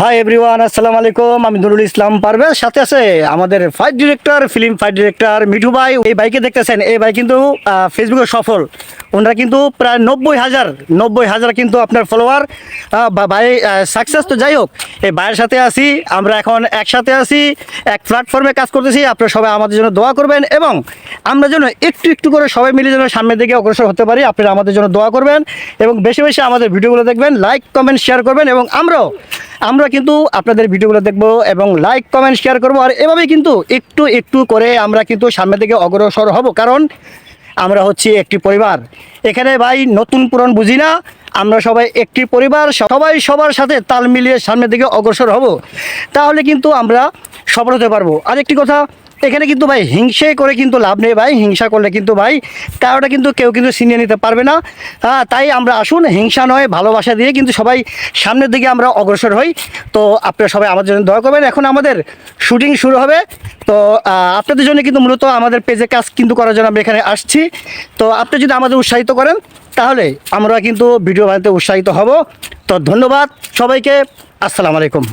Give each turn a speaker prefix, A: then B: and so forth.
A: Hi everyone, আসসালামু আলাইকুম। আমি নুরুল ইসলাম পারভেজ, সাথে আছে আমাদের ফিল্ম ফাইট ডিরেক্টর মিঠু ভাই। এই বাইকে দেখতেছেন, এই বাইক কিন্তু ফেসবুকে সফল। ওনারা কিন্তু প্রায় 90,000 কিন্তু আপনার ফলোয়ার। ভাই সাকসেস তো যাই হোক, এই ভাইয়ের সাথে আছি আমরা, এখন একসাথে আছি, এক প্ল্যাটফর্মে কাজ করতেছি। আপনারা সবাই আমাদের জন্য দোয়া করবেন এবং আমরা যেন একটু একটু করে সবাই মিলে যেন সামনের দিকে অগ্রসর হতে পারি। আপনারা আমাদের জন্য দোয়া করবেন এবং বেশি বেশি আমাদের ভিডিওগুলো দেখবেন, লাইক কমেন্ট শেয়ার করবেন এবং আমরা কিন্তু আপনাদের ভিডিওগুলো দেখবো এবং লাইক কমেন্ট শেয়ার করবো। আর এভাবেই কিন্তু একটু একটু করে আমরা কিন্তু সামনের দিকে অগ্রসর হব, কারণ আমরা হচ্ছি একটি পরিবার। এখানে ভাই নতুন পুরাণ বুঝি না, আমরা সবাই একটি পরিবার, সবাই সবার সাথে তাল মিলিয়ে সামনের দিকে অগ্রসর হব, তাহলে কিন্তু আমরা সফল হতে পারবো। আর একটি কথা, এখানে কিন্তু ভাই হিংসে করে কিন্তু লাভ নেই ভাই। হিংসা করলে কিন্তু ভাই কারোটা কিন্তু কেউ কিন্তু ছিনিয়ে নিতে পারবে না। তাই আমরা আসুন, হিংসা নয় ভালোবাসা দিয়ে কিন্তু সবাই সামনের দিকে আমরা অগ্রসর হই। তো আপনারা সবাই আমাদের জন্য দোয়া করবেন। এখন আমাদের শুটিং শুরু হবে, তো আপনাদের জন্য কিন্তু মূলত আমাদের পেজে কাজ কিন্তু করার জন্য আমরা এখানে আসছি। তো আপনি যদি আমাদের উৎসাহিত করেন তাহলে আমরা কিন্তু ভিডিও বানাতে উৎসাহিত হব। তো ধন্যবাদ সবাইকে, আসসালামু আলাইকুম।